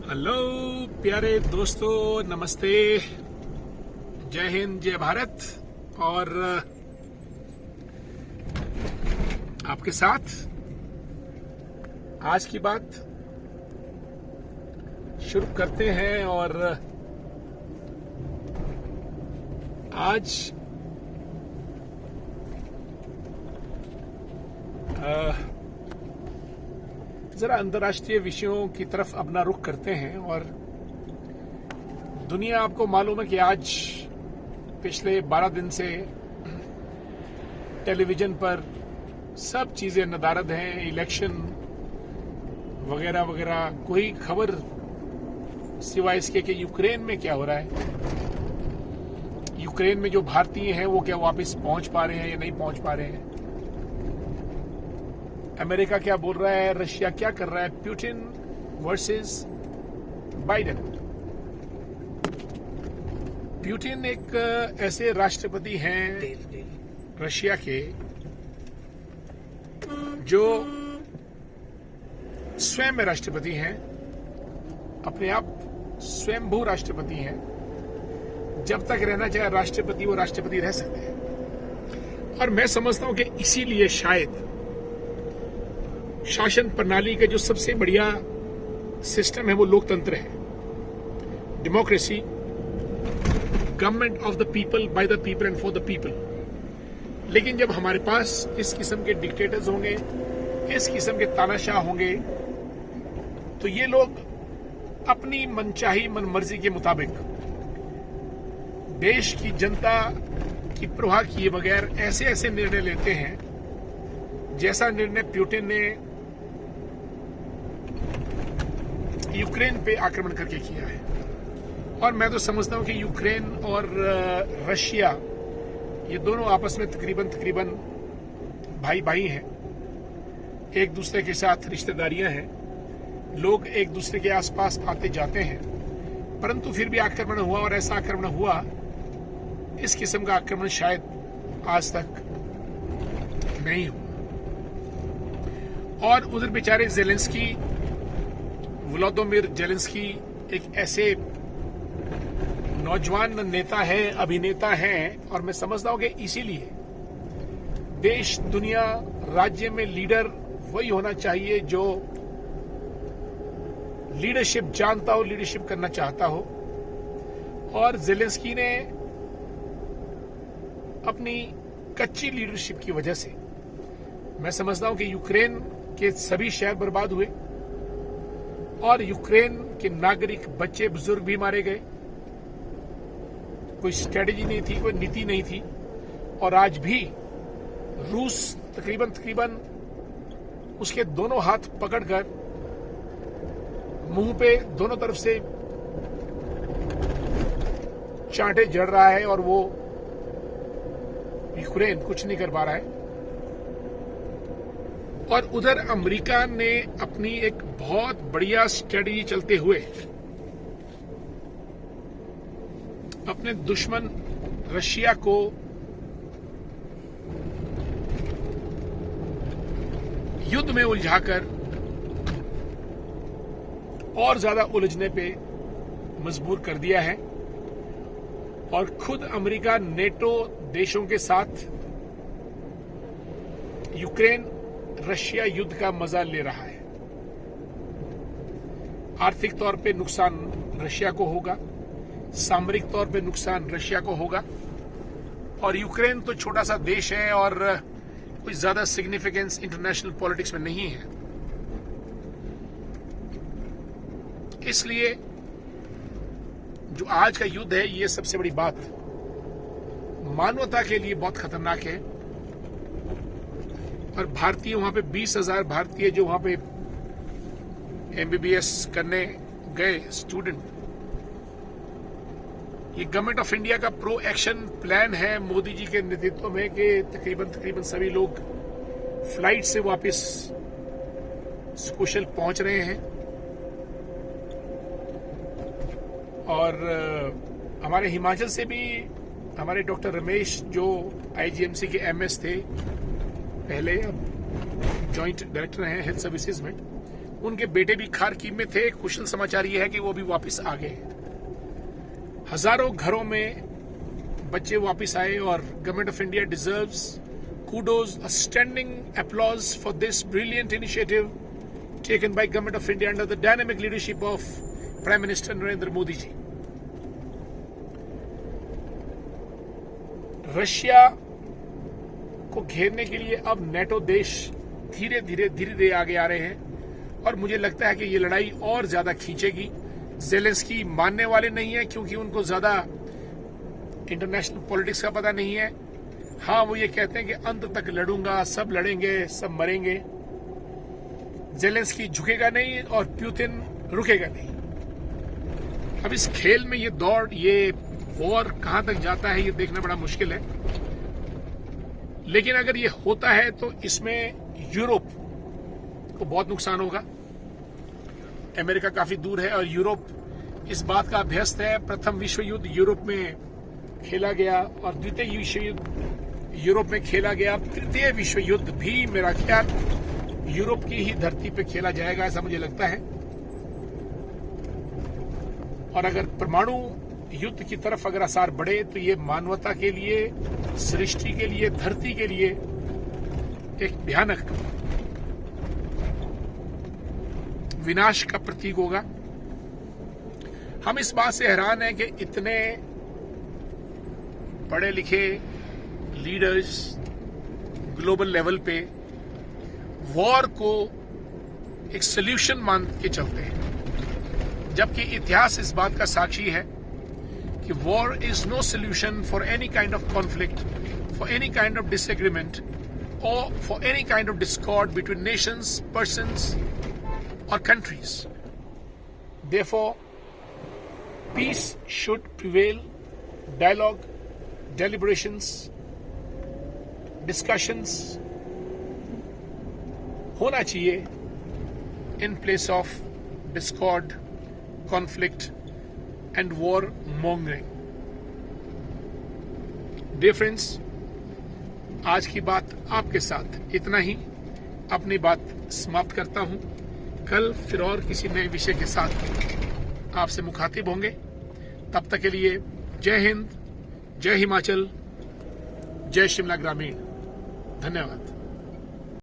Hello प्यारे दोस्तों, नमस्ते, जय हिंद, जय भारत। और आपके साथ आज की बात शुरू करते हैं। और आज जरा अंतर्राष्ट्रीय विषयों की तरफ अपना रुख करते हैं। और दुनिया, आपको मालूम है कि आज पिछले 12 दिन से टेलीविजन पर सब चीजें नदारद हैं, इलेक्शन वगैरह वगैरह। कोई खबर सिवाय इसके कि यूक्रेन में क्या हो रहा है, यूक्रेन में जो भारतीय हैं वो क्या वापस पहुंच पा रहे हैं या नहीं पहुंच पा रहे हैं, अमेरिका क्या बोल रहा है, रशिया क्या कर रहा है, पुतिन वर्सेस बाइडेन। पुतिन एक ऐसे राष्ट्रपति हैं रशिया के जो स्वयं राष्ट्रपति हैं, अपने आप स्वयंभू राष्ट्रपति हैं। जब तक रहना चाहे राष्ट्रपति, वो राष्ट्रपति रह सकते हैं। और मैं समझता हूं कि इसीलिए शायद शासन प्रणाली का जो सबसे बढ़िया सिस्टम है वो लोकतंत्र है, democracy, government of the people, by the people and for the people. लेकिन जब हमारे पास इस किस्म के डिक्टेटर्स होंगे, इस किस्म के तानाशाह होंगे, तो ये लोग अपनी मनचाही मनमर्जी के मुताबिक देश की जनता की परवाह किए बगैर ऐसे ऐसे निर्णय लेते हैं, जैसा निर्णय पुतिन ने यूक्रेन पे आक्रमण करके किया है। और मैं तो समझता हूं कि यूक्रेन और रशिया, ये दोनों आपस में तकरीबन भाई भाई हैं, एक दूसरे के साथ रिश्तेदारियां हैं, लोग एक दूसरे के आसपास आते जाते हैं। परंतु फिर भी आक्रमण हुआ, और ऐसा आक्रमण हुआ, इस किस्म का आक्रमण शायद आज तक नहीं हुआ। और उधर बेचारे जेलेंस्की, व्लादिमीर जेलेंस्की एक ऐसे नौजवान नेता है, अभिनेता है। और मैं समझता हूं कि इसीलिए देश, दुनिया, राज्य में लीडर वही होना चाहिए जो लीडरशिप जानता हो, लीडरशिप करना चाहता हो। और जेलेंस्की ने अपनी कच्ची लीडरशिप की वजह से, मैं समझता हूं कि यूक्रेन के सभी शहर बर्बाद हुए और यूक्रेन के नागरिक, बच्चे, बुजुर्ग भी मारे गए। कोई स्ट्रेटेजी नहीं थी, कोई नीति नहीं थी। और आज भी रूस तकरीबन उसके दोनों हाथ पकड़कर मुंह पे दोनों तरफ से चांटे जड़ रहा है, और वो यूक्रेन कुछ नहीं कर पा रहा है। और उधर अमेरिका ने अपनी एक बहुत बढ़िया स्ट्रेटजी चलते हुए अपने दुश्मन रशिया को युद्ध में उलझाकर और ज्यादा उलझने पे मजबूर कर दिया है। और खुद अमेरिका नेटो देशों के साथ यूक्रेन रशिया युद्ध का मजा ले रहा है। आर्थिक तौर पे नुकसान रशिया को होगा, सामरिक तौर पे नुकसान रशिया को होगा। और यूक्रेन तो छोटा सा देश है और कोई ज्यादा सिग्निफिकेंस इंटरनेशनल पॉलिटिक्स में नहीं है। इसलिए जो आज का युद्ध है, ये सबसे बड़ी बात मानवता के लिए बहुत खतरनाक है। और भारतीय, वहां पे 20,000 भारतीय जो वहां पे MBBS करने गए स्टूडेंट, ये गवर्नमेंट ऑफ इंडिया का प्रो एक्शन प्लान है मोदी जी के नेतृत्व में कि तकरीबन सभी लोग फ्लाइट से वापस कुशल पहुंच रहे हैं। और हमारे हिमाचल से भी हमारे डॉक्टर रमेश, जो IGMC के MS थे पहले, अब जॉइंट डायरेक्टर हैं हेल्थ सर्विसेज में, उनके बेटे भी खार्किव में थे। कुशल समाचार यह है कि वो भी वापस आ गए। हजारों घरों में बच्चे वापस आए और government of India deserves kudos, a standing applause for this brilliant initiative taken by Government of India under the dynamic leadership of Prime Minister Narendra Modi ji. Russia को घेरने के लिए अब नेटो देश धीरे धीरे आगे आ रहे हैं और मुझे लगता है कि ये लड़ाई और ज्यादा खींचेगी। ज़ेलेंस्की मानने वाले नहीं है क्योंकि उनको ज्यादा इंटरनेशनल पॉलिटिक्स का पता नहीं है। हाँ, वो ये कहते हैं कि अंत तक लड़ूंगा, सब लड़ेंगे, सब मरेंगे। ज़ेलेंस्की झुकेगा नहीं और पुतिन रुकेगा नहीं। अब इस खेल में ये दौड़, ये वॉर कहां तक जाता है ये देखना बड़ा मुश्किल है। लेकिन अगर ये होता है तो इसमें यूरोप को बहुत नुकसान होगा। अमेरिका काफी दूर है और यूरोप इस बात का अभ्यस्त है। प्रथम विश्व युद्ध यूरोप में खेला गया और द्वितीय विश्व युद्ध यूरोप में खेला गया। तृतीय विश्व युद्ध भी मेरा ख्याल यूरोप की ही धरती पे खेला जाएगा, ऐसा मुझे लगता है। और अगर परमाणु युद्ध की तरफ अगर आसार बढ़े तो ये मानवता के लिए, सृष्टि के लिए, धरती के लिए एक भयानक विनाश का प्रतीक होगा। हम इस बात से हैरान हैं कि इतने पढ़े लिखे लीडर्स ग्लोबल लेवल पे वॉर को एक सॉल्यूशन मान के चलते हैं, जबकि इतिहास इस बात का साक्षी है कि war is no solution for any kind of conflict, for any kind of disagreement और for any kind of discord between nations, persons or countries. Therefore, peace should prevail. Dialogue, deliberations, discussions होना चाहिए in place of discord, conflict and war mongering. Dear friends, आज की बात आपके साथ इतना ही। अपनी बात समाप्त करता हूं। कल फिर और किसी नए विषय के साथ आपसे मुखातिब होंगे। तब तक के लिए जय हिंद, जय हिमाचल, जय शिमला ग्रामीण। धन्यवाद।